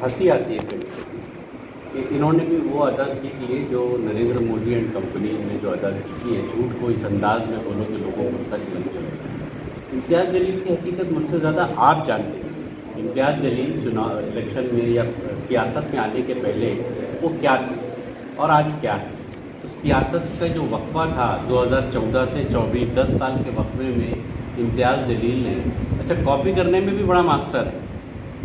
हंसी आती है कभी कि इन्होंने भी वो अदा सीख ली जो नरेंद्र मोदी एंड कंपनी ने जो अदा सीखी है, झूठ को इस अंदाज में बोलो कि लोगों को सच लग जाए। इम्तियाज़ जलील की हकीकत मुझसे ज़्यादा आप जानते हैं। इम्तियाज़ जलील चुनाव इलेक्शन में या सियासत में आने के पहले वो क्या थी और आज क्या है। तो सियासत का जो वक्फा था 2014 से 24, 10 साल के वक्फे में इम्तियाज़ जलील ने, अच्छा कॉपी करने में भी बड़ा मास्टर है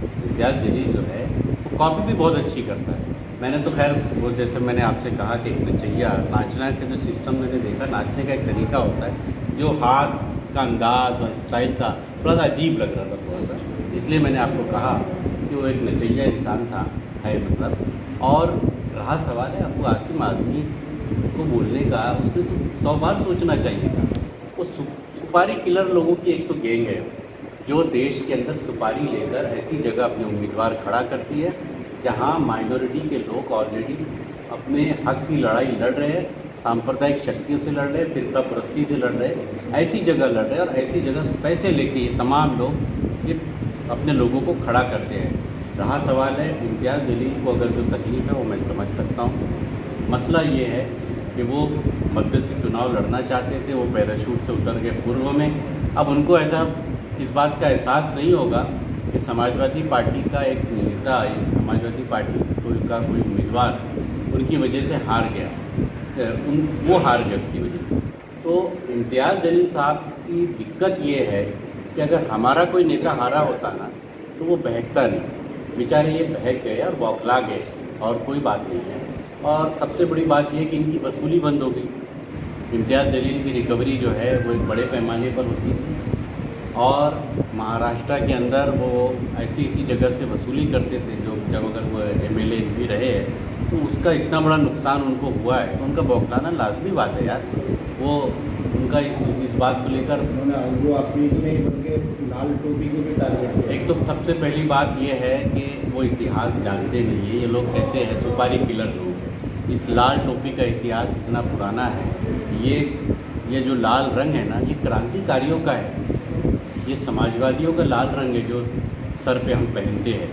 इम्तियाज़ जलील जो है, वो कॉपी भी बहुत अच्छी करता है। मैंने तो खैर वो जैसे मैंने आपसे कहा कि एक नचैया नाचना का जो सिस्टम मैंने देखा, नाचने का एक तरीका होता है, जो हाथ का अंदाज और स्टाइल था थोड़ा सा अजीब लग रहा था थोड़ा सा, इसलिए मैंने आपको कहा कि वो एक नचैया इंसान था है मतलब। और रहा सवाल है अबू आसिम आदमी को बोलने का, उसमें तो 100 बार सोचना चाहिए था। वो सुपारी किलर लोगों की एक तो गैंग है जो देश के अंदर सुपारी लेकर ऐसी जगह अपने उम्मीदवार खड़ा करती है जहां माइनॉरिटी के लोग ऑलरेडी अपने हक की लड़ाई लड़ रहे हैं, सांप्रदायिक शक्तियों से लड़ रहे हैं, फिरका परस्ती से लड़ रहे हैं, ऐसी जगह लड़ रहे हैं और ऐसी जगह पैसे लेके ये तमाम लोग ये अपने लोगों को खड़ा करते हैं। रहा सवाल है इम्तियाज़ जलील को अगर जो तकलीफ़ है वो मैं समझ सकता हूँ। मसला ये है कि वो मध्य से चुनाव लड़ना चाहते थे, वो पैराशूट से उतर गए पूर्व में। अब उनको ऐसा इस बात का एहसास नहीं होगा कि समाजवादी पार्टी का एक नेता, समाजवादी पार्टी का कोई उम्मीदवार उनकी वजह से हार गया, वो हार गए उसकी वजह से। तो इम्तियाज़ जलील साहब की दिक्कत ये है कि अगर हमारा कोई नेता हारा होता ना तो वो बहकता नहीं, बेचारे ये बहक गए और बौखला गए और कोई बात नहीं है। और सबसे बड़ी बात यह कि इनकी वसूली बंद हो गई। इम्तियाज़ जलील की रिकवरी जो है वो एक बड़े पैमाने पर होती थी और महाराष्ट्र के अंदर वो ऐसी जगह से वसूली करते थे जो जब अगर वो एमएलए भी रहे हैं तो उसका इतना बड़ा नुकसान उनको हुआ है तो उनका बौखलाना लाजमी बात है यार। वो उनका इस बात को लेकर वो अपनी नहीं बल्कि लाल टोपी को भी टारगेट। एक तो सबसे पहली बात ये है कि वो इतिहास जानते नहीं है। ये लोग कैसे हैं, सुपारी किलर लोग। इस लाल टोपी का इतिहास इतना पुराना है। ये जो लाल रंग है ना, ये क्रांतिकारियों का है, ये समाजवादियों का लाल रंग है जो सर पे हम पहनते हैं।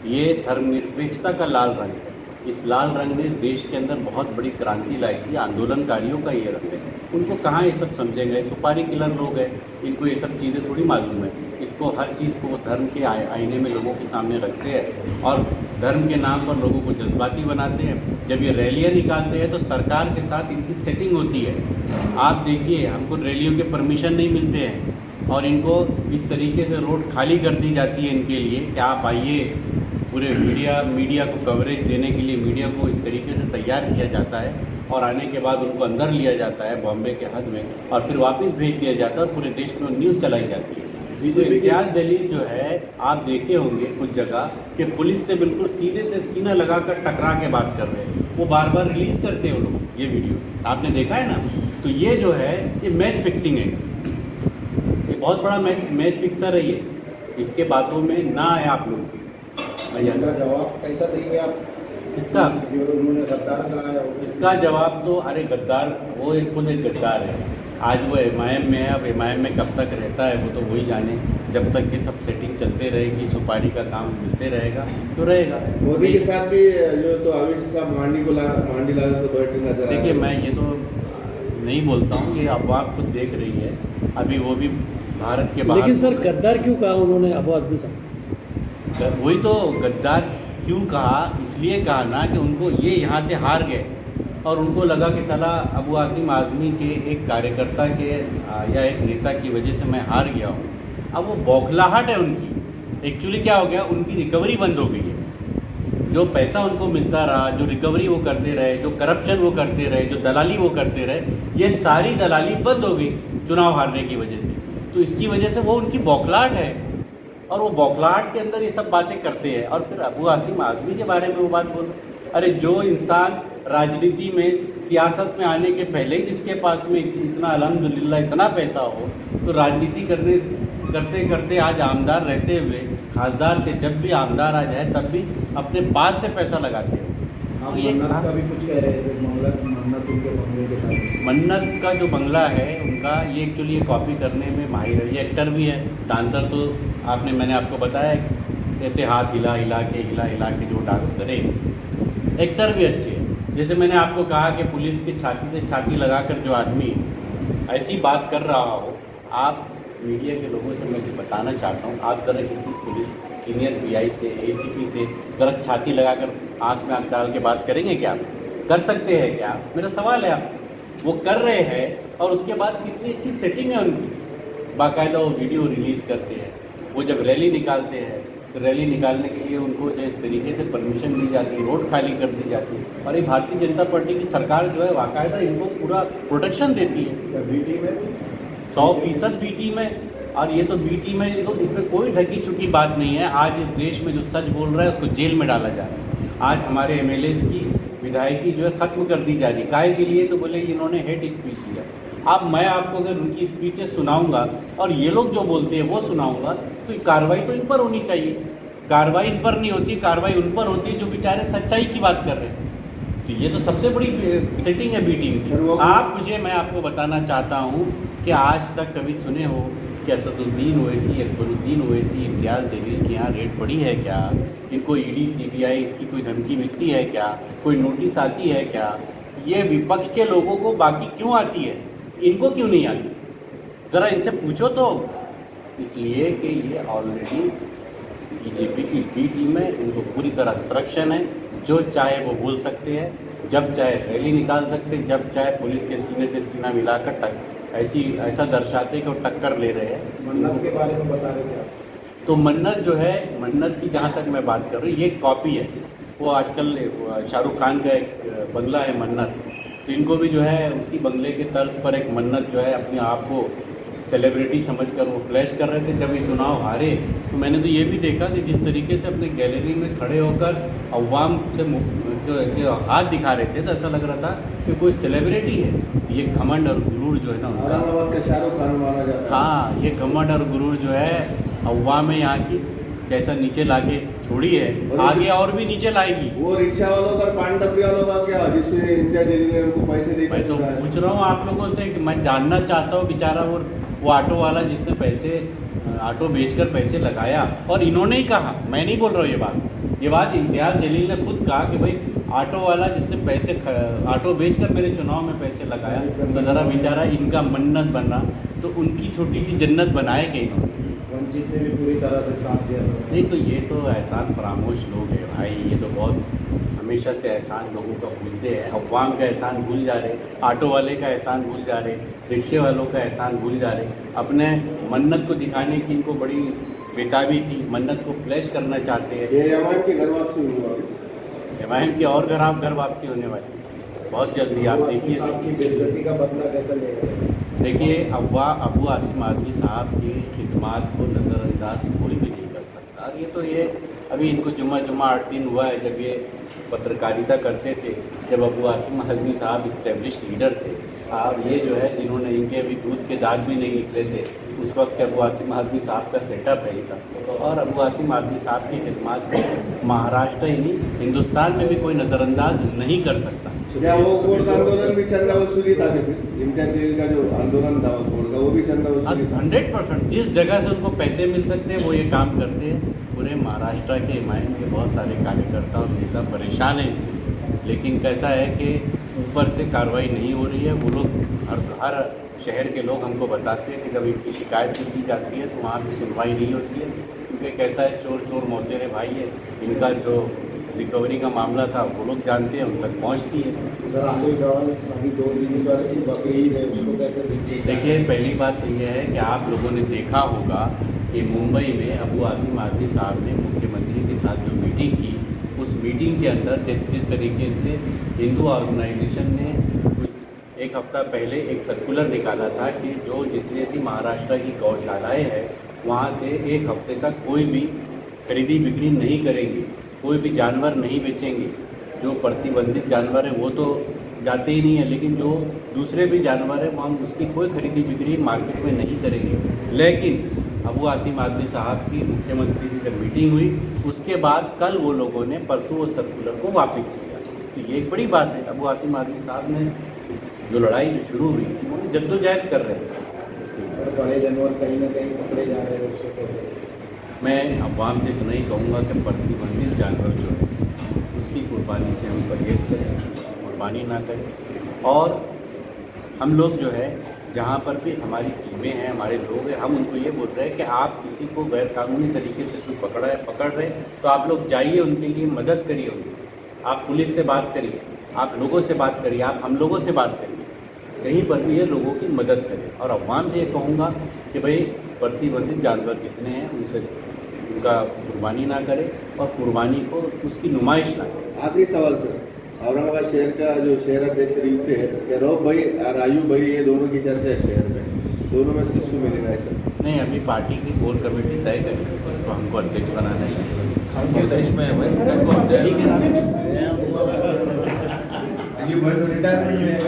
ये धर्मनिरपेक्षता का लाल रंग है। इस लाल रंग ने इस देश के अंदर बहुत बड़ी क्रांति लाई थी। आंदोलनकारियों का ये रंग है। उनको कहाँ ये सब समझेंगे, सुपारी किलर लोग हैं, इनको ये सब चीज़ें थोड़ी मालूम है। इसको हर चीज़ को वो धर्म के आईने में लोगों के सामने रखते हैं और धर्म के नाम पर लोगों को जज्बाती बनाते हैं। जब ये रैलियाँ निकालते हैं तो सरकार के साथ इनकी सेटिंग होती है। आप देखिए, हमको रैलियों के परमिशन नहीं मिलते हैं और इनको इस तरीके से रोड खाली कर दी जाती है इनके लिए कि आप आइए। पूरे मीडिया को कवरेज देने के लिए मीडिया को इस तरीके से तैयार किया जाता है और आने के बाद उनको अंदर लिया जाता है बॉम्बे के हद में और फिर वापस भेज दिया जाता है और पूरे देश में न्यूज़ चलाई जाती है। तो इम्तियाज़ जलील जो है, आप देखे होंगे कुछ जगह कि पुलिस से बिल्कुल सीधे से सीना लगाकर टकरा के बात कर रहे हैं। वो बार बार रिलीज़ करते हैं वो लोग ये वीडियो, आपने देखा है ना। तो ये जो है ये मैच फिक्सिंग है, ये बहुत बड़ा मैच फिक्सर है ये। इसके बातों में ना आए आप लोग। इसका जवाब कैसा देंगे आप? इसका जवाब तो अरे गद्दार, वो खुद एक गद्दार है। आज वो एमआईएम में है, अब एमआईएम में कब तक रहता है वो तो वही जाने। जब तक ये सब सेटिंग चलते रहेगी, सुपारी का काम मिलते रहेगा तो रहेगा। मोदी के साथ भी जो तो अविनाश साहब मांडी ला तो बैठे नजर। देखिए, मैं ये तो नहीं बोलता हूँ, ये अफवाह खुद देख रही है। अभी वो भी भारत के बाहर। लेकिन सर गद्दार क्यों कहा उन्होंने अबू आज़मी साहब? वही तो, गद्दार क्यों कहा, इसलिए कहा ना कि उनको ये यहाँ से हार गए और उनको लगा कि साला अबू आसिम आज़मी के एक कार्यकर्ता के या एक नेता की वजह से मैं हार गया हूँ। अब वो बौखलाहट है उनकी। एक्चुअली क्या हो गया, उनकी रिकवरी बंद हो गई है। जो पैसा उनको मिलता रहा, जो रिकवरी वो करते रहे, जो करप्शन वो करते रहे, जो दलाली वो करते रहे, ये सारी दलाली बंद हो गई चुनाव हारने की वजह से। तो इसकी वजह से वो उनकी बौखलाहट है और वो बौखलाहट के अंदर ये सब बातें करते हैं। और फिर अबू आसिम आज़मी के बारे में वो बात बोल रहे। अरे जो इंसान राजनीति में, सियासत में आने के पहले ही जिसके पास में इतना अल्हम्दुलिल्लाह इतना पैसा हो, तो राजनीति करते करते आज आमदार रहते हुए, खासदार थे जब भी आमदार आ जाए तब भी अपने पास से पैसा लगाते हो। तो ये का भी कुछ कह रहे थे, मन्नत का जो बंगला है उनका, ये एक्चुअली ये कॉपी करने में माहिर है। ये एक्टर भी है, डांसर तो मैंने आपको बताया ऐसे हाथ हिला हिला के जो डांस करे। एक्टर भी अच्छे हैं। जैसे मैंने आपको कहा कि पुलिस की छाती से छाती लगाकर जो आदमी ऐसी बात कर रहा हो, आप मीडिया के लोगों से मैं बताना चाहता हूँ, आप ज़रा किसी पुलिस सीनियर पीआई से, एसीपी से ज़रा छाती लगाकर आँख में आँख डाल के बात करेंगे क्या? कर सकते हैं क्या? मेरा सवाल है। आप वो कर रहे हैं और उसके बाद कितनी अच्छी सेटिंग है उनकी, बाकायदा वो वीडियो रिलीज़ करते हैं। वो जब रैली निकालते हैं तो रैली निकालने के लिए उनको इस तरीके से परमिशन दी जाती है, रोड खाली कर दी जाती है, और ये भारतीय जनता पार्टी की सरकार जो है बाकायदा इनको पूरा प्रोटेक्शन देती है। बीटी में 100% बीटी में। और ये तो बीटी में, तो इसमें कोई ढकी चुकी बात नहीं है। आज इस देश में जो सच बोल रहा है उसको जेल में डाला जा रहा है। आज हमारे एमएलएस की विधायकी जो है ख़त्म कर दी जा रही है। काहे के लिए? तो बोले इन्होंने हेट स्पीच दिया। अब मैं आपको अगर उनकी स्पीचेस सुनाऊंगा और ये लोग जो बोलते हैं वो सुनाऊंगा, तो कार्रवाई तो इन पर होनी चाहिए। कार्रवाई इन पर नहीं होती, कार्रवाई उन पर होती है जो बेचारे सच्चाई की बात कर रहे हैं। तो ये तो सबसे बड़ी सेटिंग है बीटिंग की। मैं आपको बताना चाहता हूँ कि आज तक कभी सुने हो कि असदुद्दीन ओवैसी, अकबरुद्दीन ओवैसी, इम्तियाज़ जलील के यहाँ रेड पड़ी है क्या? इनको ईडी सीबीआई इसकी कोई धमकी मिलती है क्या? कोई नोटिस आती है क्या? ये विपक्ष के लोगों को बाकी क्यों आती है, इनको क्यों नहीं आती? ज़रा इनसे पूछो तो। इसलिए कि ये ऑलरेडी बीजेपी की बी टीम है, इनको पूरी तरह संरक्षण है। जो चाहे वो बोल सकते हैं, जब चाहे रैली निकाल सकते, जब चाहे पुलिस के सीने से सीना मिलाकर ऐसा दर्शाते कि वो टक्कर ले रहे हैं। मन्नत के बारे में बता रहे थे आप। तो मन्नत जो है, मन्नत की जहाँ तक मैं बात कर रही हूँ, ये कॉपी है। वो आजकल शाहरुख खान का एक बंगला है मन्नत, तो इनको भी जो है उसी बंगले के तर्ज पर एक मन्नत जो है अपने आप को सेलिब्रिटी समझकर वो फ्लैश कर रहे थे। जब ये चुनाव हारे तो मैंने तो ये भी देखा कि जिस तरीके से अपने गैलरी में खड़े होकर अवाम से जो हाथ दिखा रहे थे, तो ऐसा लग रहा था कि कोई सेलिब्रिटी है। ये घमंड और गुरूर जो है ना उनका, औरंगाबाद का शाहरुख खान माना जाता है। हाँ, ये घमंड और गुरूर जो है अवाम में यहाँ की कैसा नीचे लाके छोड़ी है, आगे और भी नीचे लाएगी। वो रिक्शा वालों का, पान टपरी वालों का क्या, जिसको इम्तियाज जलील ने उनको पैसे दे। मैं तो पूछ रहा हूँ आप लोगों से कि मैं जानना चाहता हूँ, बेचारा वो ऑटो वाला जिसने पैसे, ऑटो बेचकर पैसे लगाया, और इन्होंने ही कहा, मैं नहीं बोल रहा हूँ ये बात इम्तियाज़ जलील ने खुद कहा कि भाई ऑटो वाला जिसने पैसे ऑटो बेचकर मेरे चुनाव में पैसे लगाया, तो ज़रा बेचारा इनका मन्नत बना, तो उनकी छोटी सी जन्नत बनाएंगे इन्होंने। वंचित ने भी पूरी तरह से साथ दिया। नहीं तो ये तो एहसान फरामोश लोग हैं भाई, ये तो बहुत हमेशा से एहसान लोगों का भूलते हैं। अवाम का एहसान भूल जा रहे, ऑटो वाले का एहसान भूल जा रहे, रिक्शे वालों का एहसान भूल जा रहे। अपने मन्नत को दिखाने की इनको बड़ी बेताबी थी, मन्नत को फ्लैश करना चाहते हैं। ये एमआईएम की घर वापसी हुई वापस। एमआईएम की और घर वापसी होने वाली बहुत जल्दी, आप देखिए। आपकी बेइज्जती का बदला कैसे लेगा? देखिए, अबू आसिम आदमी साहब की खिदमात को नज़रअंदाज कोई भी नहीं कर सकता। और ये अभी इनको जुम्मा 8 दिन हुआ है जब ये पत्रकारिता करते थे, जब अबू आसिम आदमी साहब इस्टेब्लिश लीडर थे। और ये जो है जिन्होंने, इनके अभी दूध के दाग भी नहीं निकले थे, उस वक्त से अबू आसिम आदमी साहब का सेटअप है ये सब। और अबू आसिम आदमी साहब की खिदमात को महाराष्ट्र ही नहीं, हिंदुस्तान में भी कोई नज़रअंदाज नहीं कर सकता। क्या वो कोर्ट का आंदोलन भी चंदा वसूली था? कि फिर इम्तियाज जलील का जो आंदोलन था वो कोर्ट का, वो भी चंदा वसूली था? 100%। जिस जगह से उनको पैसे मिल सकते हैं वो ये काम करते हैं। पूरे महाराष्ट्र के एमआईएम के बहुत सारे कार्यकर्ता और नेता परेशान हैं इनसे, लेकिन कैसा है कि ऊपर से कार्रवाई नहीं हो रही है। वो लोग हर शहर के लोग हमको बताते हैं कि जब इनकी शिकायत भी की जाती है तो वहाँ भी सुनवाई नहीं होती है, क्योंकि कैसा है, चोर मौसेरे भाई है। इनका जो रिकवरी का मामला था वो लोग जानते हैं, उन तक पहुँचती है। सर आखिरी सवाल, अभी 2 दिन की बकरीद है, उसको कैसे देखते हैं? देखिए, पहली बात तो ये है कि आप लोगों ने देखा होगा कि मुंबई में अबू आसिम आदमी साहब ने मुख्यमंत्री के साथ जो मीटिंग की, उस मीटिंग के अंदर जिस तरीके से हिंदू ऑर्गेनाइजेशन ने कुछ एक हफ्ता पहले एक सर्कुलर निकाला था कि जो जितने भी महाराष्ट्र की गौशालाएँ हैं वहाँ से 1 हफ्ते तक कोई भी खरीदी बिक्री नहीं करेंगे, कोई भी जानवर नहीं बेचेंगे। जो प्रतिबंधित जानवर है वो तो जाते ही नहीं है, लेकिन जो दूसरे भी जानवर हैं वहाँ उसकी कोई खरीदी बिक्री मार्केट में नहीं करेंगे। लेकिन अबू आसिम आदमी साहब की मुख्यमंत्री की जब मीटिंग हुई, उसके बाद कल वो लोगों ने परसों वो सर्कुलर को वापस लिया। तो ये एक बड़ी बात है। अबू आसिम आदमी साहब ने जो लड़ाई जो शुरू हुई, उन्होंने जद्दोजहद कर रहे थे। बड़े जानवर कहीं ना कहीं पकड़े जा रहे हैं, उससे मैं अवाम से इतना ही कहूँगा कि प्रतिबंधित जानवर जो है उसकी कुर्बानी से हम परहेज करें, कुर्बानी ना करें। और हम लोग जो है जहाँ पर भी हमारी टीमें हैं, हमारे लोग हैं, हम उनको ये बोल रहे हैं कि आप किसी को गैर कानूनी तरीके से कोई पकड़ रहे तो आप लोग जाइए, उनके लिए मदद करिए, उनकी आप पुलिस से बात करिए, आप लोगों से बात करिए, आप हम लोगों से बात करिए, कहीं पर भी ये लोगों की मदद करें। और अवाम से ये कहूँगा कि भाई प्रतिबंधित जानवर जितने हैं उनसे उनका कुर्बानी ना करें और कुर्बानी को उसकी नुमाइश ना करें। आखिरी सवाल सर, औरंगाबाद शहर का जो शहर अध्यक्ष नियुक्त है कि रऊफ भाई और राजू भाई, ये दोनों की चर्चा है शहर में, दोनों में से किसको मिलेगा है सर? नहीं, अभी पार्टी की कोर कमेटी तय करेगी, उसको हमको अध्यक्ष बनाना है। रिटायरमेंट